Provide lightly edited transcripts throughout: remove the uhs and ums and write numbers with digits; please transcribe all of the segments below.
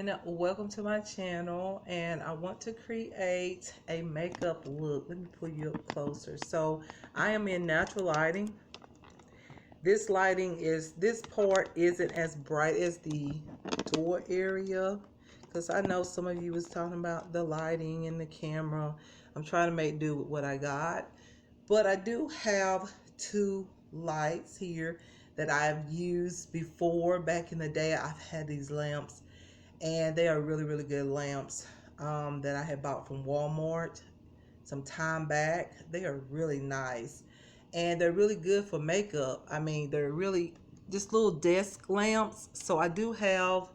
everyone, welcome to my channel, and I want to create a makeup look. Let me pull you up closer. So I am in natural lighting. This part isn't as bright as the door area, because I know some of you was talking about the lighting and the camera. I'm trying to make do with what I got, but I do have two lights here that I've used before. Back in the day, I've had these lamps, and they are really good lamps that I had bought from Walmart some time back. They are really nice, and they're really good for makeup. I mean, they're really just little desk lamps. So I do have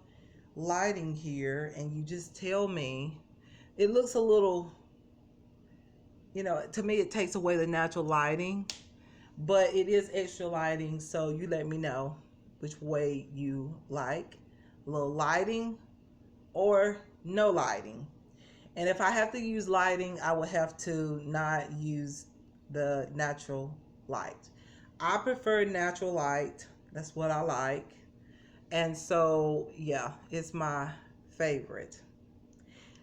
lighting here, and you just tell me. It looks a little, to me it takes away the natural lighting, but it is extra lighting, so you let me know which way you like. A little lighting or no lighting. And if I have to use lighting, I will have to not use the natural light. I prefer natural light. That's what I like. And so, yeah, it's my favorite.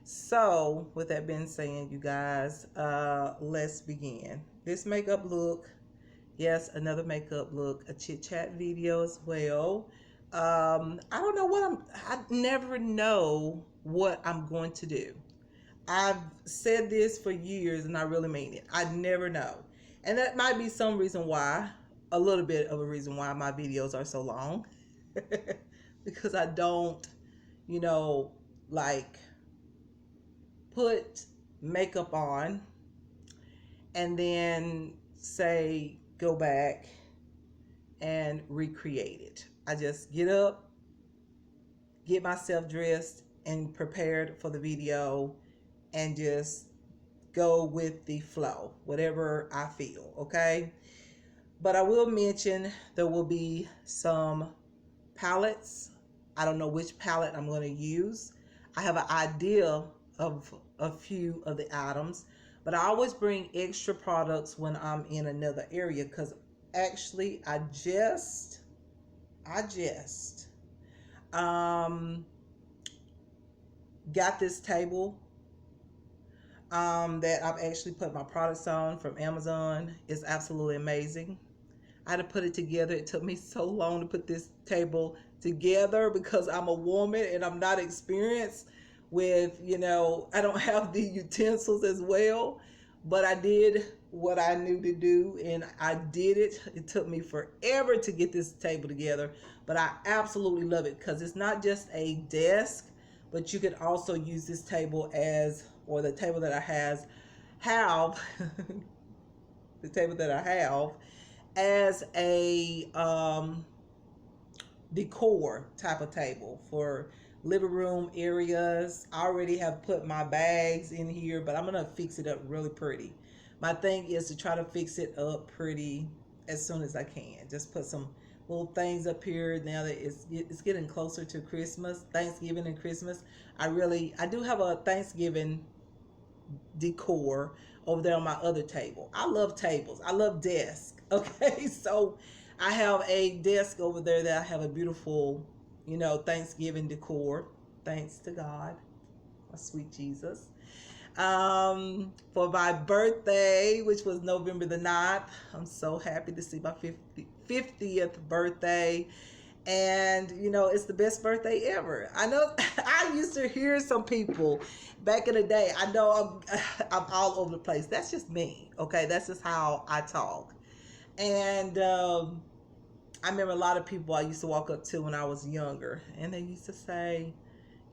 So, with that being said, you guys, let's begin. This makeup look, yes, another makeup look, a chit chat video as well. I don't know I never know what I'm going to do. I've said this for years, and I really mean it. I never know. And that might be some reason why, a little bit of a reason why my videos are so long. Because I don't, you know, like put makeup on and then say go back and recreate it. I just get up, get myself dressed and prepared for the video, and just go with the flow, whatever I feel, okay? But I will mention there will be some palettes. I don't know which palette I'm going to use. I have an idea of a few of the items, but I always bring extra products when I'm in another area, because actually I just got this table that I've actually put my products on from Amazon. It's absolutely amazing. I had to put it together. It took me so long to put this table together because I'm a woman and I'm not experienced with, I don't have the utensils as well. But I did what I knew to do, and I did it. It took me forever to get this table together, but I absolutely love it because it's not just a desk, but you can also use this table or the table that I have the table that I have as a decor type of table for living room areas. I already have put my bags in here, but I'm gonna fix it up really pretty. My thing is to try to fix it up pretty as soon as I can. Just put some little things up here now that it's getting closer to Christmas, Thanksgiving and Christmas. I do have a Thanksgiving decor over there on my other table. I love tables. I love desks. Okay, so I have a desk over there that I have a beautiful, Thanksgiving decor. Thanks to God, my sweet Jesus. For my birthday, which was November the 9th, I'm so happy to see my 50th birthday. And it's the best birthday ever. I know. I used to hear some people back in the day. I know I'm all over the place. That's just me, okay? That's just how I talk. And I remember a lot of people I used to walk up to when I was younger, and they used to say,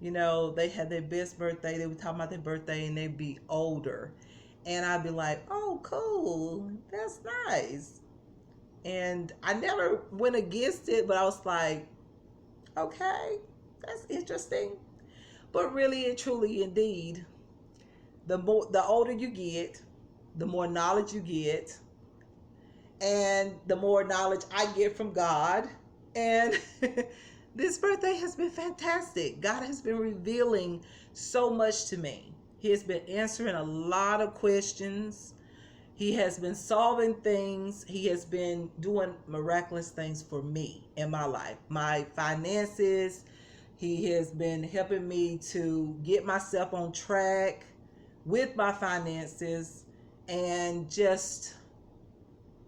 they had their best birthday. They would talk about their birthday, and they'd be older, and I'd be like, oh, cool, that's nice. And I never went against it, but I was like, okay, that's interesting. But really and truly, indeed, the older you get, the more knowledge you get, and the more knowledge I get from God. And this birthday has been fantastic. God has been revealing so much to me. He has been answering a lot of questions. He has been solving things. He has been doing miraculous things for me in my life, my finances. He has been helping me to get myself on track with my finances and just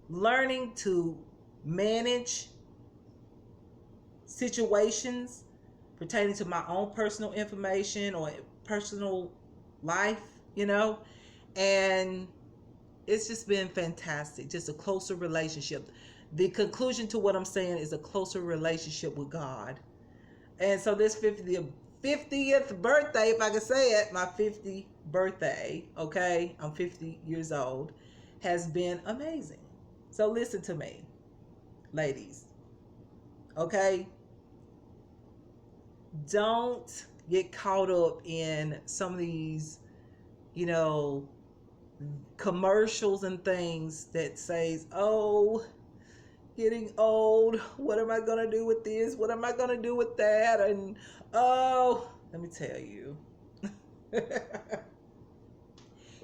learning to manage situations pertaining to my own personal information or personal life, you know, and it's just been fantastic. Just a closer relationship. The conclusion to what I'm saying is a closer relationship with God. And so this 50th birthday, if I can say it, my 50th birthday, okay, I'm 50 years old, has been amazing. So listen to me, ladies, okay? Don't get caught up in some of these, you know, commercials and things that says, oh, getting old, what am I gonna do with this, what am I gonna do with that, and oh, let me tell you.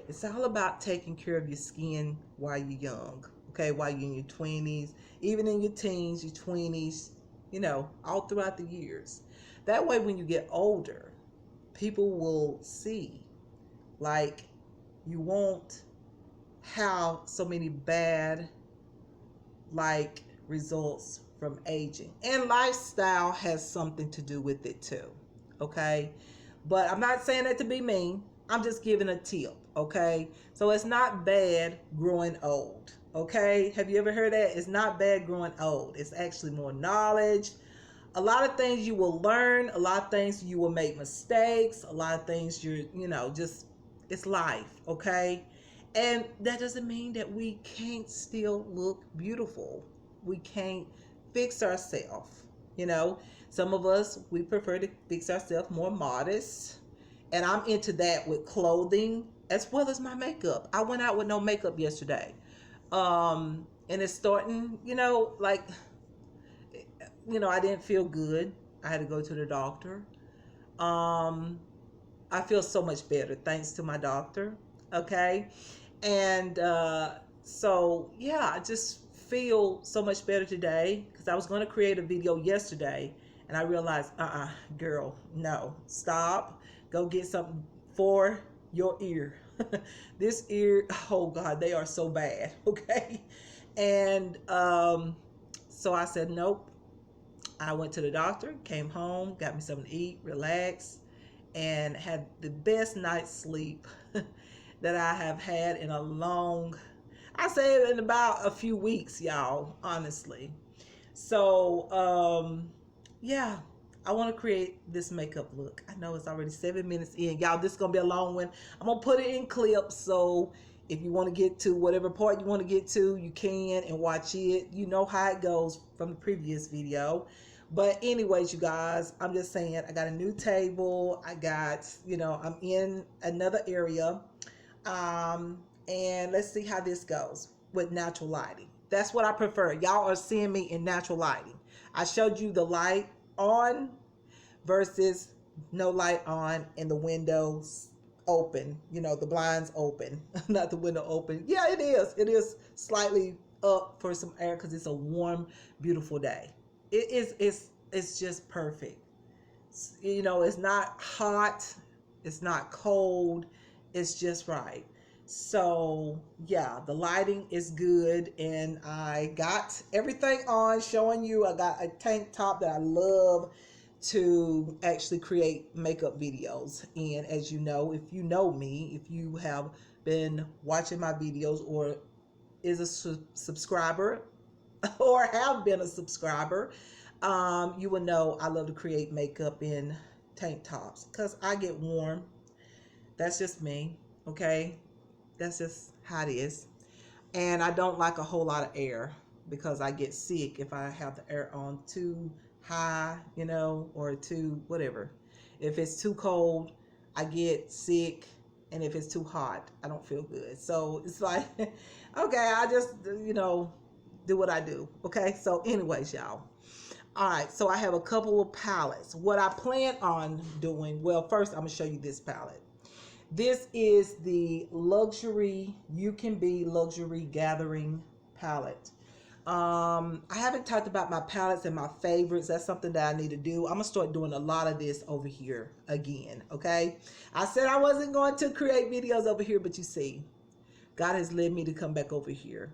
It's all about taking care of your skin while you're young, okay, while you're in your 20s, even in your teens, your 20s, you know, all throughout the years. That way when you get older, people will see, like, you won't have so many bad, like, results from aging. And lifestyle has something to do with it too, okay? But I'm not saying that to be mean. I'm just giving a tip, okay? So it's not bad growing old, okay? Have you ever heard that? It's not bad growing old. It's actually more knowledge. A lot of things you will learn, a lot of things you will make mistakes, a lot of things you know, just, it's life, okay? And that doesn't mean that we can't still look beautiful. We can't fix ourselves, you know. Some of us, we prefer to fix ourselves more modest. And I'm into that with clothing as well as my makeup. I went out with no makeup yesterday. And it's starting, you know, like, you know, I didn't feel good. I had to go to the doctor. Um, I feel so much better thanks to my doctor. Okay. And so, yeah, I just feel so much better today because I was going to create a video yesterday and I realized, girl, no, stop. Go get something for your ear. This ear, oh God, they are so bad. Okay. And so I said, nope. I went to the doctor, came home, got me something to eat, relaxed, and had the best night's sleep that I have had in a long, I say in about a few weeks, y'all, honestly. So, yeah, I want to create this makeup look. I know it's already 7 minutes in. Y'all, this is going to be a long one. I'm going to put it in clips. So if you want to get to whatever part you want to get to, you can and watch it. You know how it goes from the previous video. But anyways, you guys, I'm just saying, I got a new table. I got, you know, I'm in another area. And let's see how this goes with natural lighting. That's what I prefer. Y'all are seeing me in natural lighting. I showed you the light on versus no light on and the windows open, you know, the blinds open, not the window open. Yeah, it is. It is slightly up for some air because it's a warm, beautiful day. It is, it's just perfect. You know, it's not hot, it's not cold, it's just right. So yeah, the lighting is good, and I got everything on, showing you. I got a tank top that I love to actually create makeup videos. And as you know, if you know me, if you have been watching my videos or is a subscriber or have been a subscriber, you will know I love to create makeup in tank tops because I get warm. That's just me, okay? That's just how it is. And I don't like a whole lot of air because I get sick if I have the air on too high, you know, or too whatever. If it's too cold, I get sick. And if it's too hot, I don't feel good. So it's like, okay, I just, you know, do what I do. Okay. So anyways, y'all. All right. So I have a couple of palettes. What I plan on doing, well, first I'm going to show you this palette. This is the luxury, You Can Be Luxury Gathering palette. I haven't talked about my palettes and my favorites. That's something that I need to do. I'm gonna start doing a lot of this over here again. Okay, I said I wasn't going to create videos over here, but you see, God has led me to come back over here.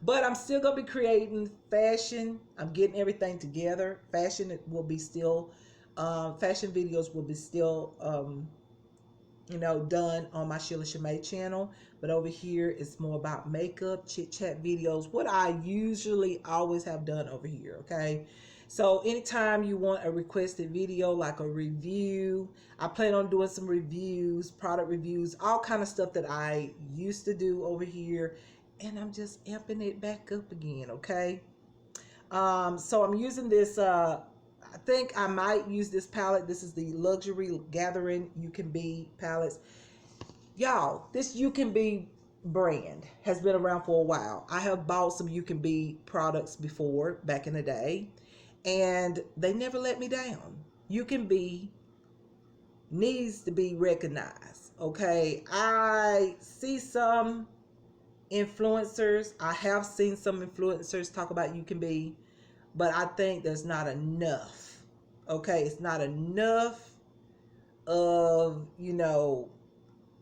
But I'm still gonna be creating fashion. I'm getting everything together. Fashion will be still, fashion videos will be still, done on my Sheila Shemay channel. But over here, it's more about makeup, chit chat videos, what I usually always have done over here. Okay. So anytime you want a requested video, like a review, I plan on doing some reviews, product reviews, all kind of stuff that I used to do over here. And I'm just amping it back up again. Okay. So I'm using this, I think I might use this palette. This is the Luxury Gathering You Can Be palettes. Y'all, this You Can Be brand has been around for a while. I have bought some You Can Be products before, back in the day, and they never let me down. You Can Be needs to be recognized. Okay, I see some influencers, I have seen some influencers talk about You Can Be, but I think there's not enough. Okay, it's not enough of,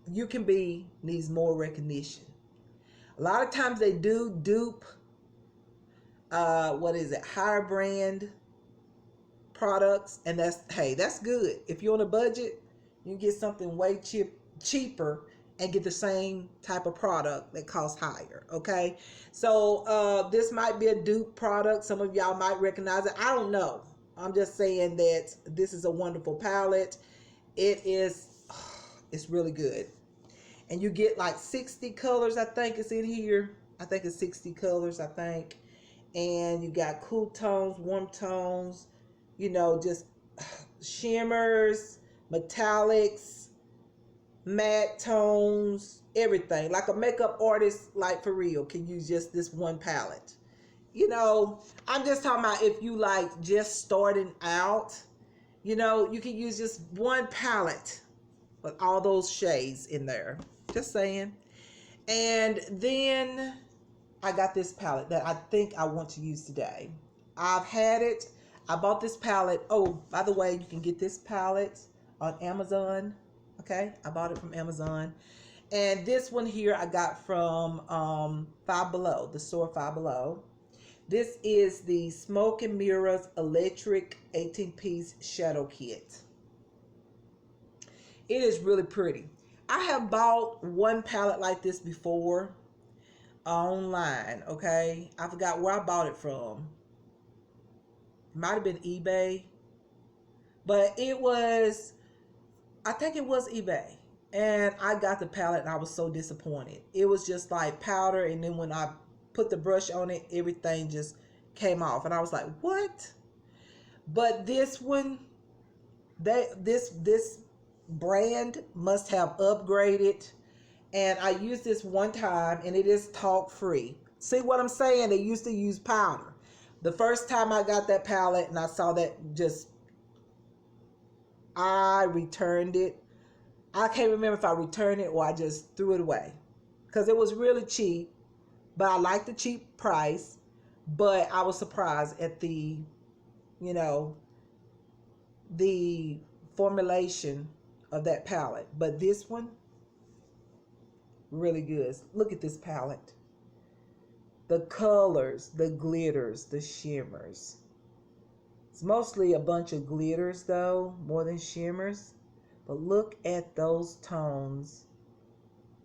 You Can Be needs more recognition. A lot of times they do dupe, higher brand products, and that's good. If you're on a budget, you can get something way cheaper and get the same type of product that costs higher. Okay, so this might be a dupe product. Some of y'all might recognize it. I don't know. I'm just saying that this is a wonderful palette. It is, it's really good. And you get like 60 colors, I think it's in here. I think it's 60 colors, I think. And you got cool tones, warm tones, just shimmers, metallics, matte tones, everything. Like a makeup artist, like for real, can use just this one palette. I'm just talking about if you like just starting out, you can use just one palette with all those shades in there. Just saying. And then I got this palette that I think I want to use today. I've had it. I bought this palette. Oh, by the way, you can get this palette on Amazon. Okay, I bought it from Amazon. And this one here I got from Five Below, the store Five Below. This is the Smoke and Mirrors Electric 18-piece Shadow Kit. It is really pretty. I have bought one palette like this before online. Okay, I forgot where I bought it from. It might have been eBay, but I think it was eBay. And I got the palette and I was so disappointed. It was just like powder, and then when I put the brush on it, everything just came off, and I was like, what? But this one, this brand must have upgraded. And I used this one time, and it is talc free. See what I'm saying? They used to use powder. The first time I got that palette and I saw that, I returned it. I can't remember if I returned it or I just threw it away, because it was really cheap. But I liked the cheap price. But I was surprised at the formulation of that palette. But this one, really good. Look at this palette. The colors, the glitters, the shimmers. It's mostly a bunch of glitters though, more than shimmers. But look at those tones.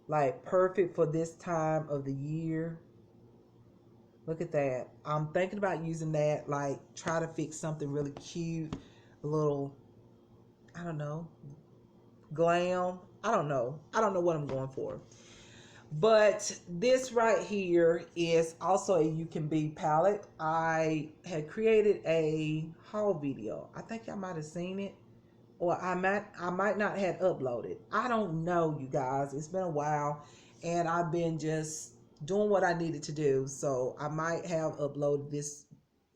Like perfect for this time of the year. Look at that. I'm thinking about using that, like try to fix something really cute, a little, I don't know, glam. I don't know what I'm going for. But this right here is also a You Can Be palette. I had created a haul video. I think y'all might have seen it, or I might not have uploaded. I don't know, you guys. It's been a while, and I've been just doing what I needed to do. So I might have uploaded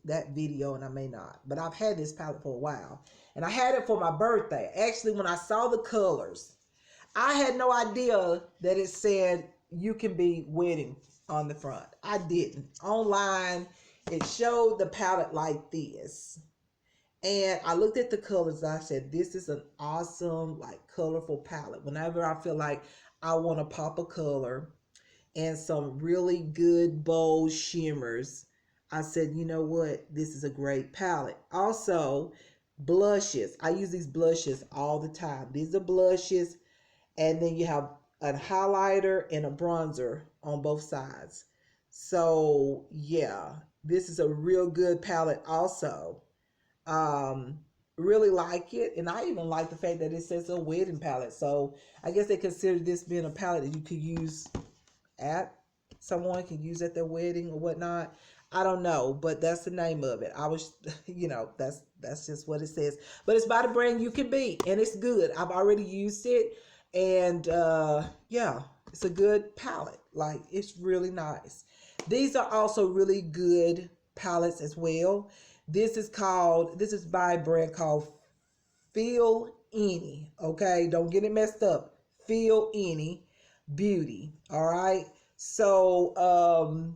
that video, and I may not. But I've had this palette for a while, and I had it for my birthday. Actually, when I saw the colors, I had no idea that it said You Can Be wedding on the front. I didn't. Online, It showed the palette like this. And I looked at the colors. I said, this is an awesome, like, colorful palette. Whenever I feel like I want to pop a color and some really good, bold shimmers, I said, you know what? This is a great palette. Also, blushes. I use these blushes all the time. These are blushes. And then you have a highlighter and a bronzer on both sides. So, yeah, this is a real good palette also. Um, really like it, and I even like the fact that it says a wedding palette. So I guess they consider this being a palette that you could use at someone can use at their wedding or whatnot. I don't know, but that's the name of it. I was, that's just what it says. But it's by the brand You Can Be, and it's good. I've already used it, and yeah, it's a good palette. Like, it's really nice. These are also really good palettes as well. This is by a brand called Feel Any. Okay, don't get it messed up. Feel Any Beauty. All right. So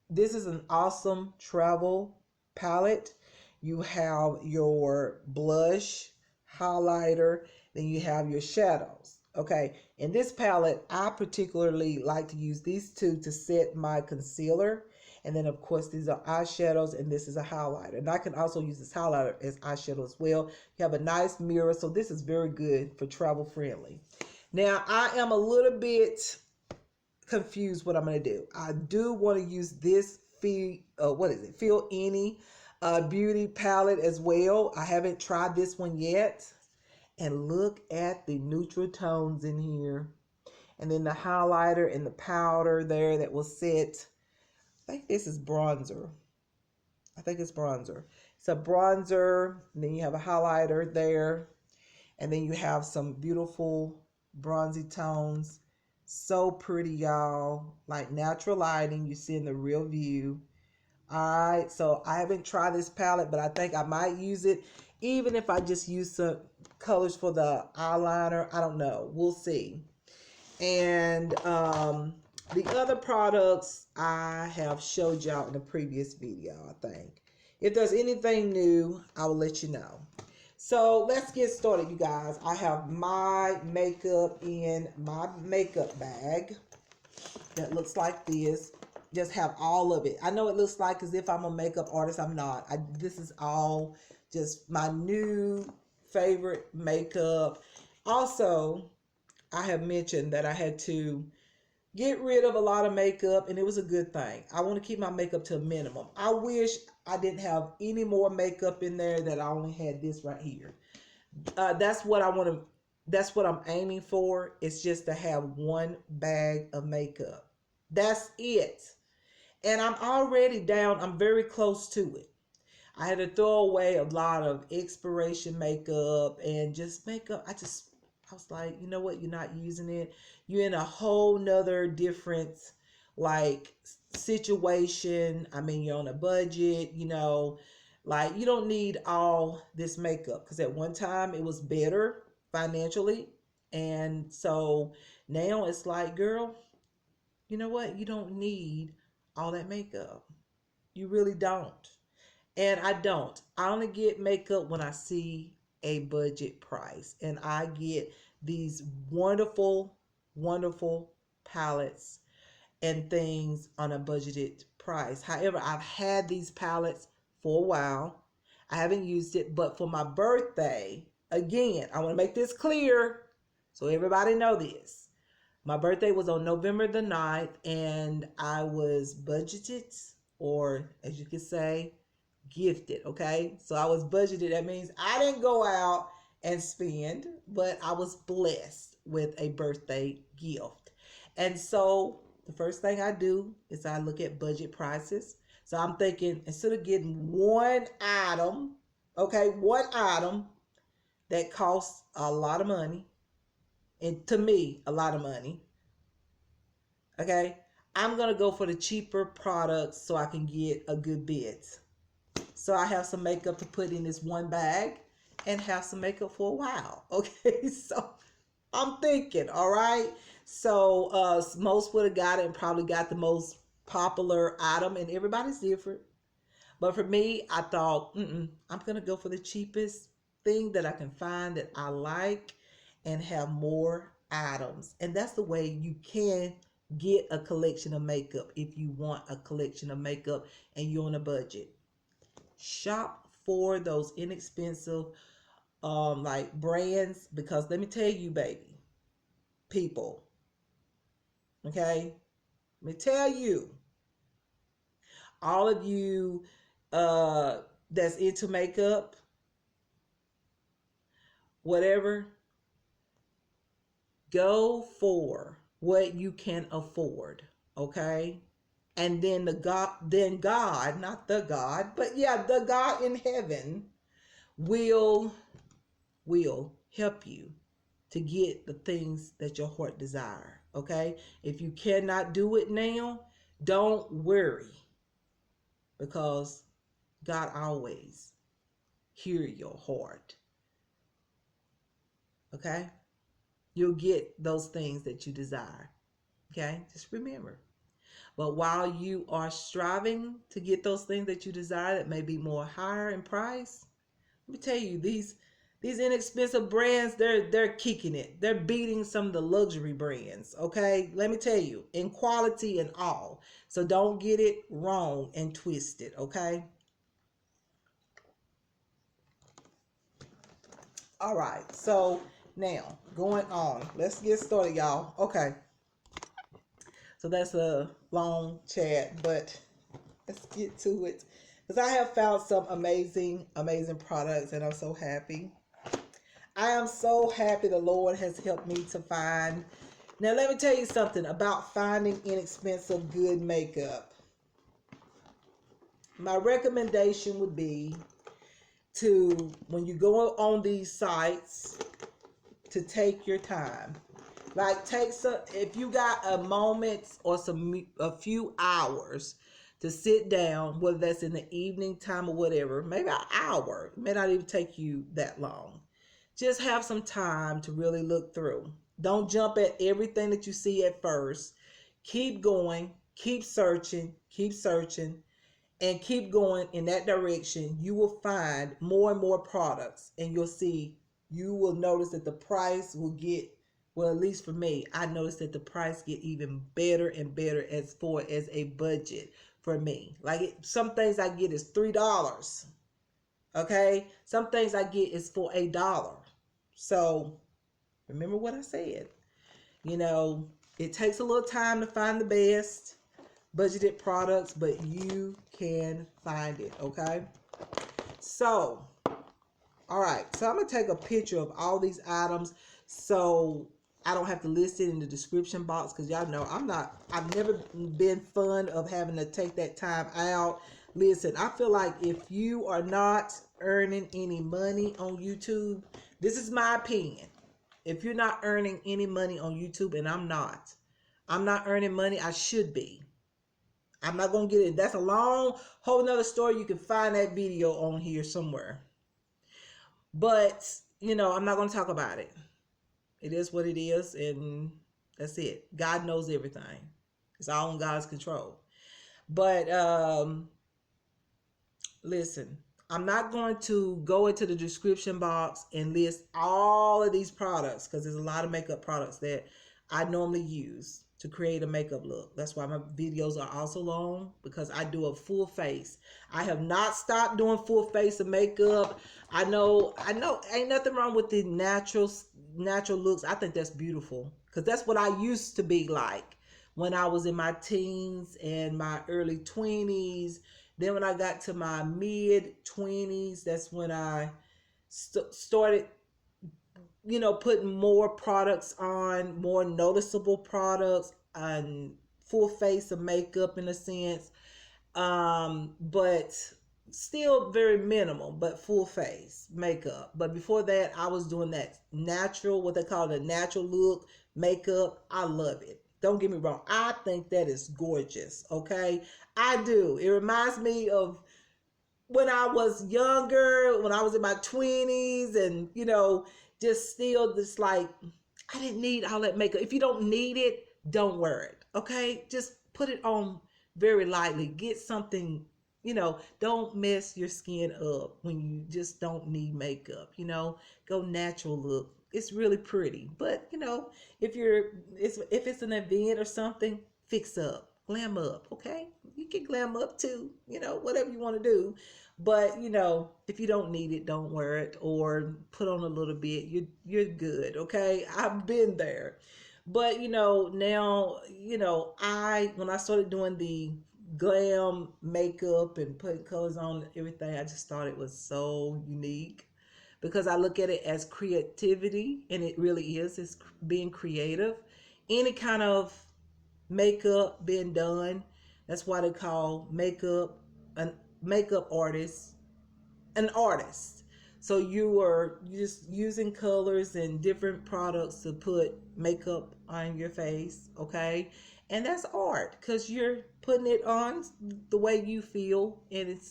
this is an awesome travel palette. You have your blush, highlighter, then you have your shadows. Okay, in this palette, I particularly like to use these two to set my concealer. And then, of course, these are eyeshadows, and this is a highlighter. And I can also use this highlighter as eyeshadow as well. You have a nice mirror, so this is very good for travel friendly. Now, I am a little bit confused what I'm going to do. I do want to use this Feel Any beauty palette as well. I haven't tried this one yet. And look at the neutral tones in here. And then the highlighter and the powder there that will set. I think this is bronzer. I think it's bronzer. It's a bronzer. And then you have a highlighter there. And then you have some beautiful bronzy tones. So pretty, y'all. Like natural lighting. You see in the real view. All right. So I haven't tried this palette, but I think I might use it. Even if I just use some colors for the eyeliner. I don't know. We'll see. And the other products I have showed y'all in the previous video, I think. If there's anything new, I will let you know. So let's get started, you guys. I have my makeup in my makeup bag that looks like this. Just have all of it. I know it looks like as if I'm a makeup artist. I'm not. This is all just my new favorite makeup. Also, I have mentioned that I had to get rid of a lot of makeup, and it was a good thing. I want to keep my makeup to a minimum. I wish I didn't have any more makeup in there, that I only had this right here. That's what I want to, that's what I'm aiming for. It's just to have one bag of makeup. That's it. And I'm already down. I'm very close to it. I had to throw away a lot of expiration makeup and just makeup. I was like, you know what? You're not using it. You're in a whole nother different, like, situation. I mean, you're on a budget, like, you don't need all this makeup, because at one time it was better financially. And so now it's like, girl, you know what? You don't need all that makeup. You really don't. And I don't. I only get makeup when I see a budget price. And I get these wonderful, wonderful palettes and things on a budgeted price. However, I've had these palettes for a while. I haven't used it, but for my birthday, again, I want to make this clear so everybody know this. My birthday was on November the 9th, and I was budgeted, or as you could say, gifted. Okay, so I was budgeted. That means I didn't go out and spend, but I was blessed with a birthday gift. And so the first thing I do is I look at budget prices. So I'm thinking, instead of getting one item, okay, one item that costs a lot of money, and to me a lot of money, okay, I'm gonna go for the cheaper products so I can get a good bid. So I have some makeup to put in this one bag and have some makeup for a while. Okay, so I'm thinking, all right. So most would have got it and probably got the most popular item, and everybody's different. But for me, I thought, I'm gonna go for the cheapest thing that I can find that I like and have more items. And that's the way you can get a collection of makeup if you want a collection of makeup and you're on a budget. Shop for those inexpensive like brands, because let me tell you, baby, people, okay? Let me tell you, all of you uh that's into makeup, whatever, go for what you can afford, okay? And then God, not the God, but yeah, the God in heaven will help you to get the things that your heart desire, okay? If you cannot do it now, don't worry, because God always hear your heart, okay? You'll get those things that you desire, okay? Just remember. But while you are striving to get those things that you desire that may be more higher in price, let me tell you, these inexpensive brands, they're kicking it. They're beating some of the luxury brands, okay? Let me tell you, in quality and all. So don't get it wrong and twisted, okay? All right. So now, going on. Let's get started, y'all. Okay. So that's a long chat, but let's get to it. Because I have found some amazing products, and I'm so happy. I am so happy the Lord has helped me to find. Now, let me tell you something about finding inexpensive, good makeup. My recommendation would be to, when you go on these sites, to take your time. Like, take some, if you got a moment or a few hours to sit down, whether that's in the evening time or whatever, maybe an hour. It may not even take you that long. Just have some time to really look through. Don't jump at everything that you see at first. Keep going, keep searching, and keep going in that direction. You will find more and more products, and you will notice that the price will get, well, at least for me, I noticed that the price get even better and better as far as a budget for me. Like some things I get is $3. Okay, some things I get is for $1. So remember what I said. You know, it takes a little time to find the best budgeted products, but you can find it. Okay, so all right, so I'm gonna take a picture of all these items so I don't have to list it in the description box, because y'all know I've never been fun of having to take that time out. Listen, I feel like if you are not earning any money on YouTube, this is my opinion. If you're not earning any money on YouTube, and I'm not earning money, I should be. I'm not gonna get it. That's a long whole nother story. You can find that video on here somewhere. But, I'm not going to talk about it. It is what it is, and that's it. God knows everything. It's all in God's control. But listen, I'm not going to go into the description box and list all of these products, because there's a lot of makeup products that I normally use to create a makeup look. That's why my videos are also long, because I do a full face. I have not stopped doing full face of makeup. I know ain't nothing wrong with the natural looks. I think that's beautiful, because that's what I used to be like when I was in my teens and my early 20s. Then when I got to my mid 20s, that's when I started, putting more products on, more noticeable products, and full face of makeup in a sense. But still very minimal, but full face makeup. But before that, I was doing that natural, what they call the natural look makeup. I love it. Don't get me wrong. I think that is gorgeous. Okay. I do. It reminds me of when I was younger, when I was in my 20s, and, just still just like, I didn't need all that makeup. If you don't need it, don't wear it. Okay. Just put it on very lightly. Get something don't mess your skin up when you just don't need makeup. Go natural look. It's really pretty. But if it's an event or something, fix up, glam up. Okay, you can glam up too. Whatever you want to do. But if you don't need it, don't wear it or put on a little bit. You're good. Okay, I've been there. But now I when I started doing the glam makeup and putting colors on everything, I just thought it was so unique because I look at it as creativity, and it really is. It's being creative. Any kind of makeup being done, that's why they call makeup an makeup artist an artist. So you are just using colors and different products to put makeup on your face, okay? And that's art because you're putting it on the way you feel, and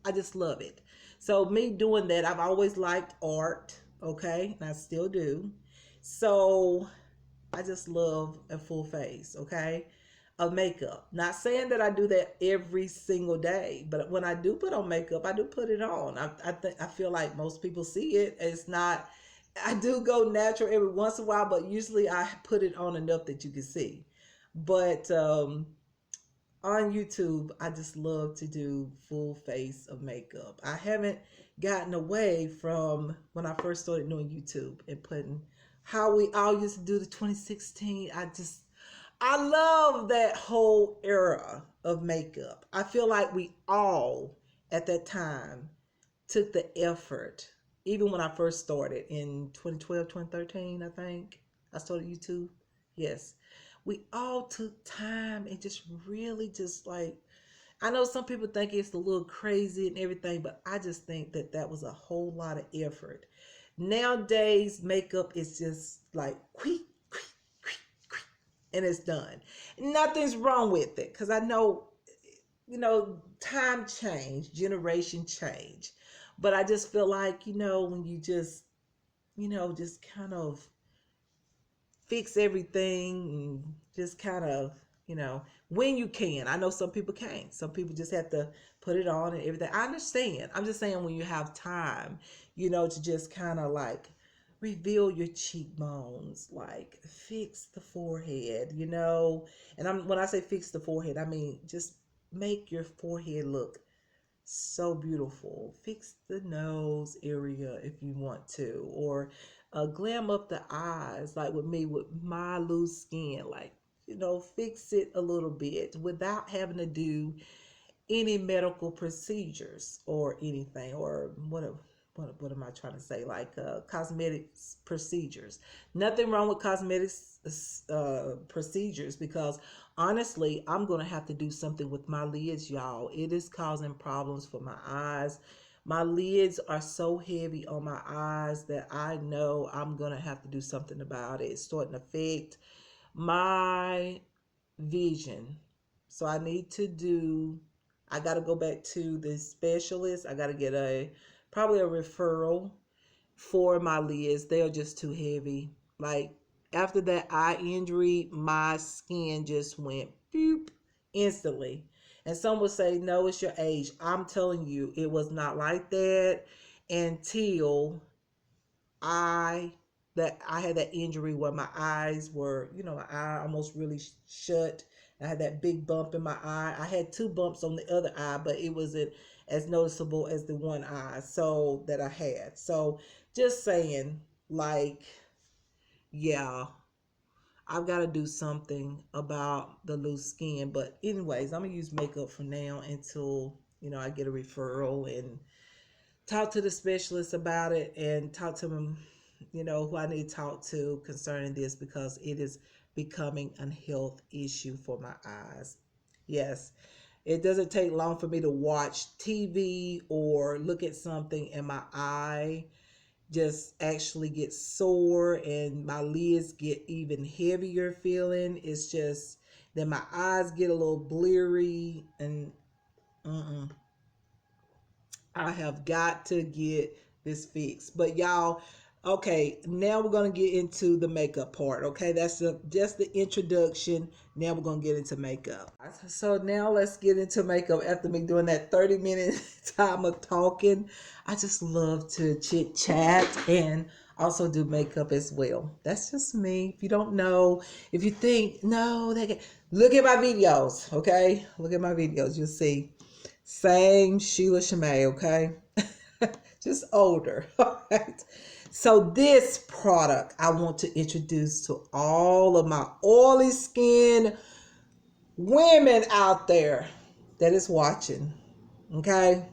I just love it. So me doing that, I've always liked art, okay? And I still do. So I just love a full face, okay, of makeup. Not saying that I do that every single day, but when I do put on makeup, I do put it on. I feel like most people see it. It's not. I do go natural every once in a while, but usually I put it on enough that you can see. But on YouTube, I just love to do full face of makeup. I haven't gotten away from when I first started doing YouTube and putting how we all used to do the 2016. I love that whole era of makeup. I feel like we all at that time took the effort. Even when I first started in 2012, 2013, I think I started YouTube. Yes. We all took time and just really just like, I know some people think it's a little crazy and everything, but I just think that that was a whole lot of effort. Nowadays, makeup is just like quick, quick, quick, quick, and it's done. Nothing's wrong with it because I know, time change, generation change. But I just feel like, when you just kind of fix everything and just kind of, when you can. I know some people can't. Some people just have to put it on and everything. I understand. I'm just saying when you have time, to just kind of like reveal your cheekbones, like fix the forehead, And when I say fix the forehead, I mean just make your forehead look so beautiful. Fix the nose area if you want to, or glam up the eyes, like with me with my loose skin, like fix it a little bit without having to do any medical procedures or anything, or what am I trying to say? Like cosmetics procedures. Nothing wrong with cosmetics procedures because honestly, I'm gonna have to do something with my lids, y'all. It is causing problems for my eyes. My lids are so heavy on my eyes that I know I'm gonna have to do something about it. It's starting to affect my vision. So I got to go back to the specialist. I got to get probably a referral for my lids. They are just too heavy. Like after that eye injury, my skin just went boop instantly. And some would say, no, it's your age. I'm telling you, it was not like that until I I had that injury where my eyes were, my eye almost really shut. I had that big bump in my eye. I had two bumps on the other eye, but it wasn't as noticeable as the one eye so that I had. So just saying, like, yeah, I've got to do something about the loose skin. But anyways, I'm gonna use makeup from now until I get a referral and talk to the specialist about it and talk to them, who I need to talk to concerning this because it is becoming a health issue for my eyes. Yes, it doesn't take long for me to watch TV or look at something and my eye just actually gets sore and my lids get even heavier feeling. It's just that my eyes get a little bleary and mm-mm. I have got to get this fixed. But y'all, Okay, now we're gonna get into the makeup part. Okay, that's just the introduction. Now we're gonna get into makeup. So now let's get into makeup. After me doing that 30-minute time of talking, I just love to chit chat and also do makeup as well. That's just me. If you don't know, if you think no, look at my videos. Okay, look at my videos. You'll see same Sheila Shimei. Okay. Just older. All right. So this product I want to introduce to all of my oily skin women out there that is watching. Okay.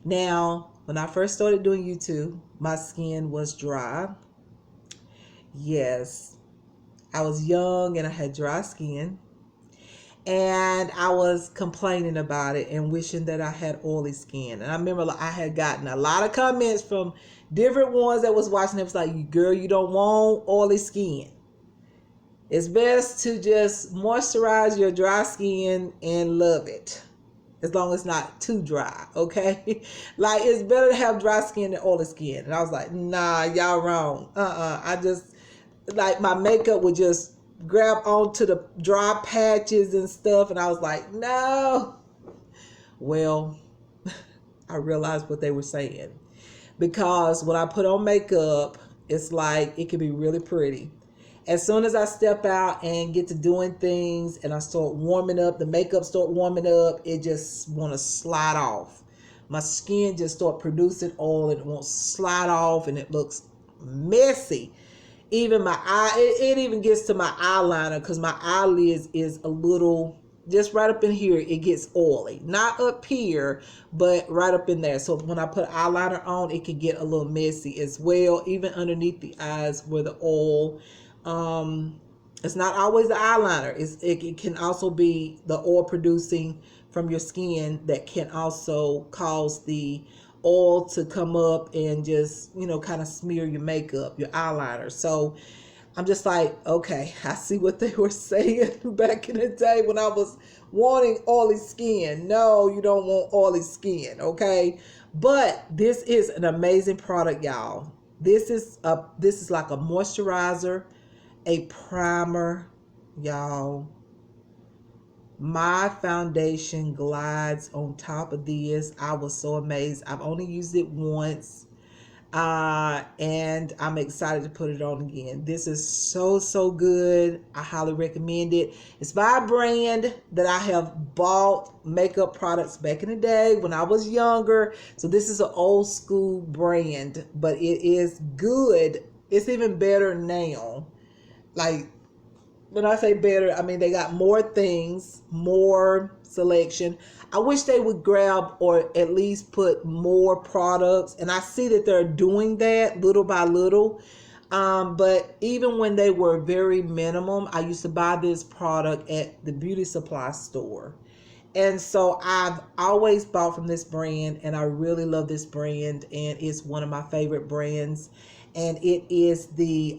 Now, when I first started doing YouTube, my skin was dry. Yes. I was young and I had dry skin. And I was complaining about it and wishing that I had oily skin. And I remember I had gotten a lot of comments from different ones that was watching. It was like, girl, you don't want oily skin. It's best to just moisturize your dry skin and love it, as long as it's not too dry, okay? Like, it's better to have dry skin than oily skin. And I was like, nah, y'all wrong. I just, like, my makeup would just grab onto the dry patches and stuff. And I was like, no. Well, I realized what they were saying. Because when I put on makeup, it's like, it can be really pretty. As soon as I step out and get to doing things and I start warming up, the makeup start warming up, it just want to slide off. My skin just start producing oil and it won't slide off and it looks messy. Even my eye, it even gets to my eyeliner because my eyelids is a little, just right up in here, it gets oily. Not up here, but right up in there. So when I put eyeliner on, it can get a little messy as well, even underneath the eyes where the oil. It's not always the eyeliner. It can also be the oil producing from your skin that can also cause the oil to come up and just, kind of smear your makeup, your eyeliner. So I'm just like, okay, I see what they were saying back in the day when I was wanting oily skin. No, you don't want oily skin, okay? But this is an amazing product, y'all. This is like a moisturizer, a primer, y'all. My foundation glides on top of this. I was so amazed. I've only used it once. And I'm excited to put it on again. This is so good. I highly recommend it. It's by a brand that I have bought makeup products back in the day when I was younger. So this is an old school brand, but it is good. It's even better now. Like, when I say better, I mean they got more things, more selection. I wish they would grab or at least put more products, and I see that they're doing that little by little. But even when they were very minimum, I used to buy this product at the beauty supply store. And so I've always bought from this brand, and I really love this brand, and it's one of my favorite brands. And it is the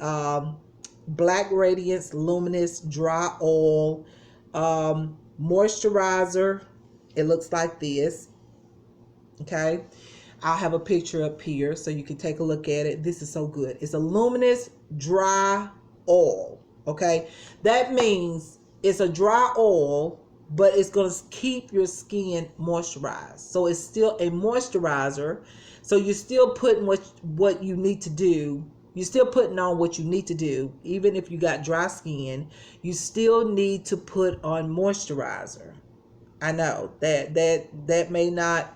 Black Radiance Luminous Dry Oil Moisturizer. It looks like this. Okay. I'll have a picture up here so you can take a look at it. This is so good. It's a luminous dry oil. Okay. That means it's a dry oil, but it's going to keep your skin moisturized. So it's still a moisturizer. So you're still putting what you need to do. You're still putting on what you need to do. Even if you got dry skin, you still need to put on moisturizer. I know that may not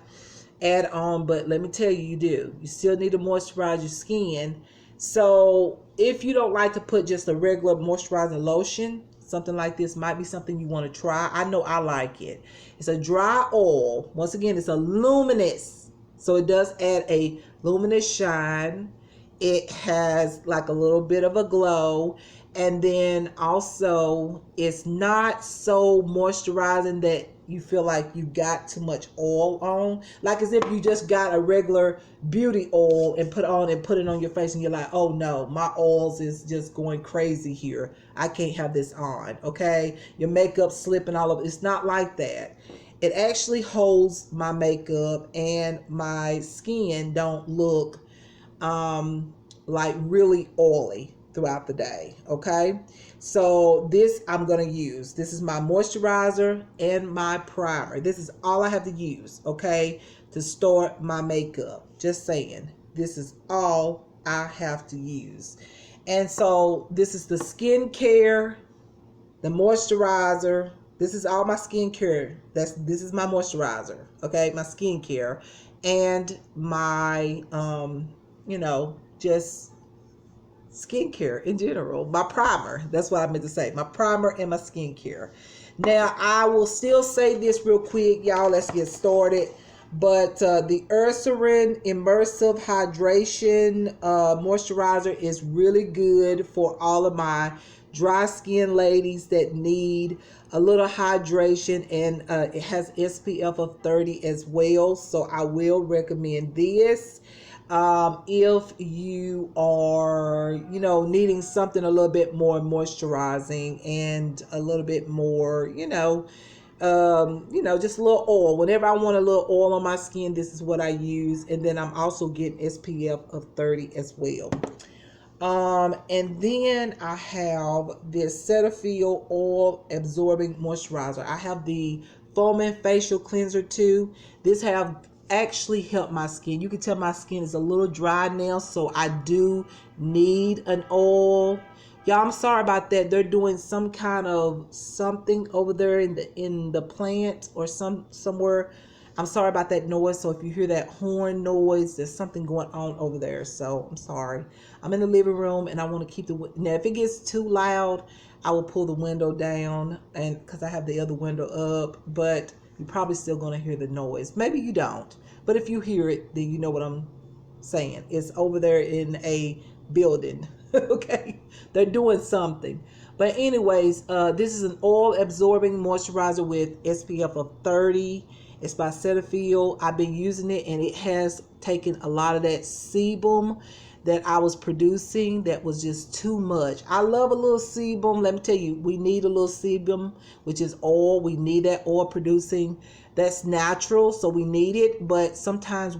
add on, but let me tell you, you do. You still need to moisturize your skin. So if you don't like to put just a regular moisturizing lotion, something like this might be something you want to try. I know I like it. It's a dry oil. Once again, it's a luminous. So it does add a luminous shine. It has like a little bit of a glow. And then also it's not so moisturizing that you feel like you got too much oil on, like as if you just got a regular beauty oil and put it on your face and you're like, oh no, my oils is just going crazy here, I can't have this on. Okay, your makeup slipping all over. It's not like that. It actually holds my makeup and my skin don't look like really oily throughout the day. Okay, so this I'm gonna use. This is my moisturizer and my primer. This is all I have to use, okay, to start my makeup. Just saying, this is all I have to use. And so this is the skincare, the moisturizer. This is all my skincare. This is my moisturizer, okay, my skincare, and my just skincare in general. My primer. That's what I meant to say. My primer and my skincare. Now, I will still say this real quick, y'all. Let's get started. But the Ursarin Immersive Hydration Moisturizer is really good for all of my dry skin ladies that need a little hydration, and it has SPF of 30 as well. So I will recommend this. If you are, needing something a little bit more moisturizing and a little bit more, just a little oil. Whenever I want a little oil on my skin, this is what I use. And then I'm also getting SPF of 30 as well. And then I have this Cetaphil oil absorbing moisturizer. I have the foaming facial cleanser too. This have actually helped my skin. You can tell my skin is a little dry now, so I do need an oil. Y'all, I'm sorry about that. They're doing some kind of something over there in the plant or somewhere. I'm sorry about that noise. So if you hear that horn noise, there's something going on over there. So I'm sorry. I'm in the living room and I want to keep now if it gets too loud, I will pull the window down, and because I have the other window up, but you're probably still going to hear the noise. Maybe you don't, but if you hear it, then you know what I'm saying. It's over there in a building. Okay, they're doing something. But anyways, this is an oil absorbing moisturizer with SPF of 30. It's by Cetaphil. I've been using it and it has taken a lot of that sebum that I was producing that was just too much. I love a little sebum. Let me tell you, we need a little sebum, which is oil. We need that oil producing. That's natural, so we need it. But sometimes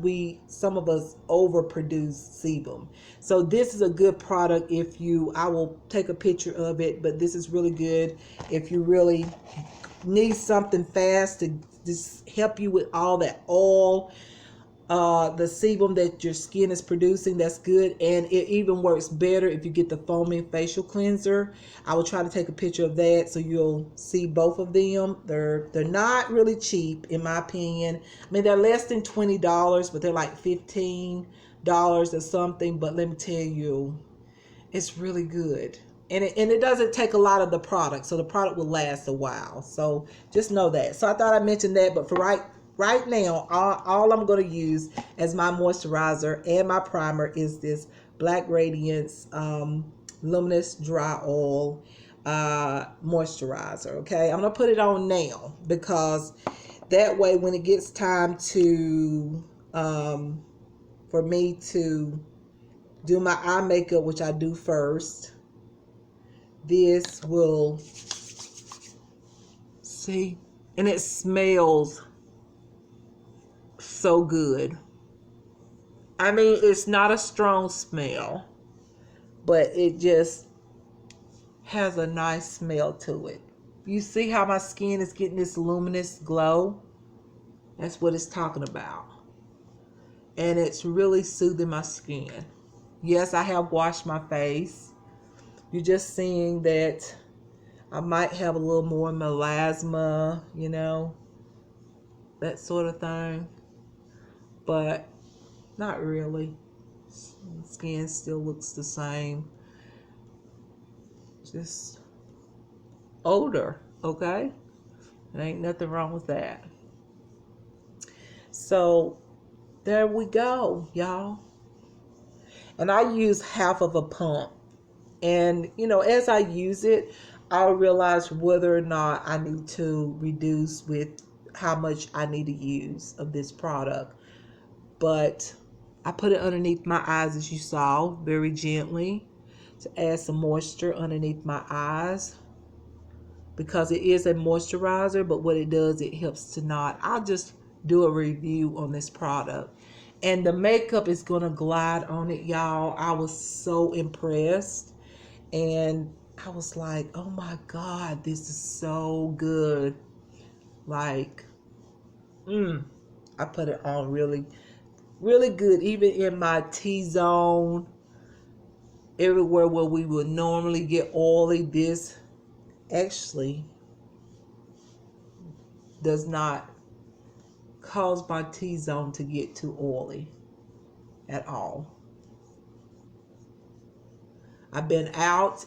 some of us overproduce sebum. So this is a good product I will take a picture of it, but this is really good if you really need something fast to just help you with all that oil, the sebum that your skin is producing. That's good, and it even works better if you get the foaming facial cleanser. I will try to take a picture of that so you'll see both of them. They're not really cheap in my opinion. I mean, they're less than $20, but they're like $15 or something. But let me tell you, it's really good. And it doesn't take a lot of the product, so the product will last a while. So just know that. So I thought I mentioned that, but for right now, all I'm going to use as my moisturizer and my primer is this Black Radiance Luminous Dry Oil moisturizer. Okay, I'm going to put it on now because that way when it gets time to for me to do my eye makeup, which I do first, this will see, and it smells so good. I mean, it's not a strong smell, but it just has a nice smell to it. You see how my skin is getting this luminous glow? That's what it's talking about. And it's really soothing my skin. Yes, I have washed my face. You're just seeing that I might have a little more melasma, that sort of thing. But not really. Skin still looks the same. Just older, okay? There ain't nothing wrong with that. So there we go, y'all. And I use half of a pump. And, as I use it, I'll realize whether or not I need to reduce with how much I need to use of this product. But I put it underneath my eyes, as you saw, very gently to add some moisture underneath my eyes because it is a moisturizer. But what it does, it helps to not. I'll just do a review on this product. And the makeup is gonna glide on it, y'all. I was so impressed, and I was like, oh my god, this is so good. Like, I put it on really, really good, even in my T-zone, everywhere where we would normally get oily. This actually does not cause my T-zone to get too oily at all. I've been out,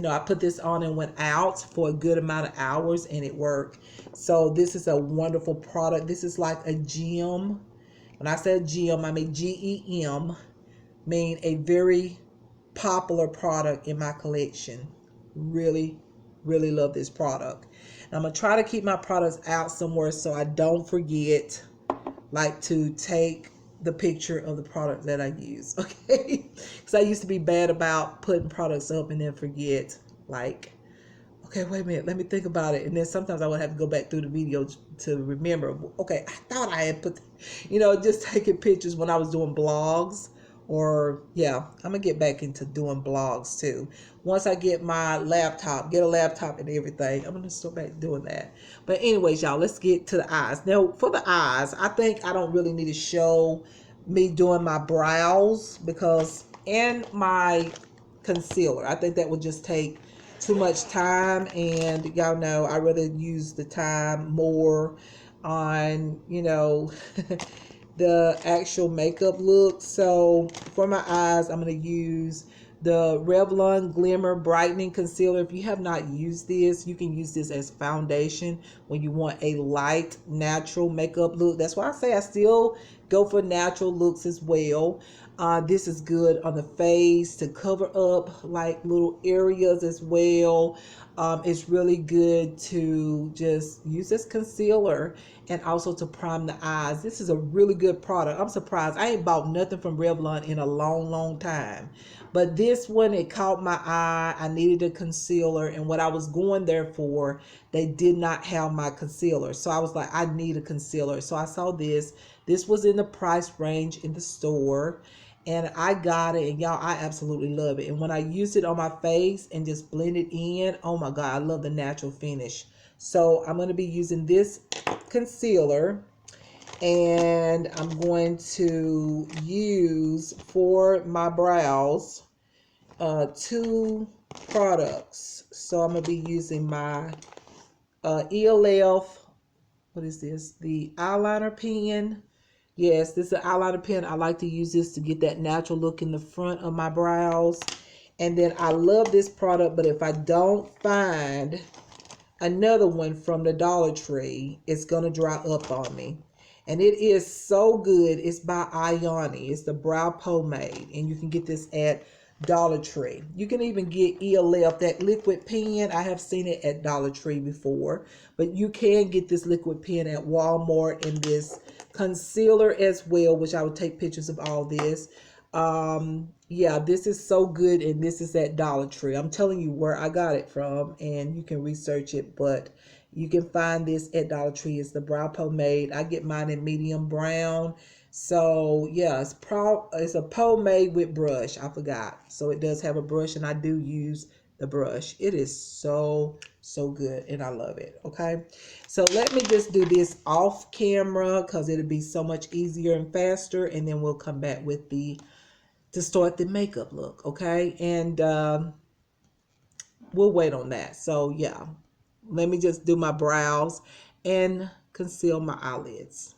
I put this on and went out for a good amount of hours and it worked. So this is a wonderful product. This is like a gem. When I said gem, I mean GEM, mean a very popular product in my collection. Really, really love this product. And I'm going to try to keep my products out somewhere so I don't forget, like, to take the picture of the product that I use, okay? Because I used to be bad about putting products up and then forget, like, okay, wait a minute, let me think about it. And then sometimes I would have to go back through the video to remember, okay, I thought I had put, just taking pictures when I was doing blogs. Or, yeah, I'm going to get back into doing blogs too. Once I get my laptop, get a laptop and everything, I'm going to start back doing that. But anyways, y'all, let's get to the eyes. Now, for the eyes, I think I don't really need to show me doing my brows, because in my concealer, I think that would just take too much time, and y'all know I rather use the time more on the actual makeup look. So for my eyes, I'm going to use the Revlon Glimmer Brightening Concealer. If you have not used this, you can use this as foundation when you want a light, natural makeup look. That's why I say I still go for natural looks as well. This is good on the face to cover up like little areas as well. It's really good to just use as concealer and also to prime the eyes. This is a really good product. I'm surprised. I ain't bought nothing from Revlon in a long, long time. But this one, it caught my eye. I needed a concealer, and what I was going there for, they did not have my concealer. So I was like, I need a concealer. So I saw this. This was in the price range in the store, and I got it, and y'all, I absolutely love it. And when I used it on my face and just blended in, oh my God, I love the natural finish. So I'm going to be using this concealer, and I'm going to use for my brows two products. So I'm going to be using my ELF, what is this? The eyeliner pen. Yes, this is an eyeliner pen. I like to use this to get that natural look in the front of my brows. And then I love this product, but if I don't find another one from the Dollar Tree, it's going to dry up on me. And it is so good. It's by Ioni. It's the brow pomade. And you can get this at Dollar Tree. You can even get ELF, that liquid pen. I have seen it at Dollar Tree before. But you can get this liquid pen at Walmart, and this concealer as well, which I will take pictures of all this. Yeah, this is so good, and this is at Dollar Tree. I'm telling you where I got it from, and you can research it, but you can find this at Dollar Tree. It's the brow pomade. I get mine in medium brown. So yeah, it's a pomade with brush. I forgot. So it does have a brush, and I do use the brush. It is so good, and I love it. Okay, so let me just do this off camera because it'll be so much easier and faster, and then we'll come back with to start the makeup look. Okay, and we'll wait on that. So yeah, let me just do my brows and conceal my eyelids.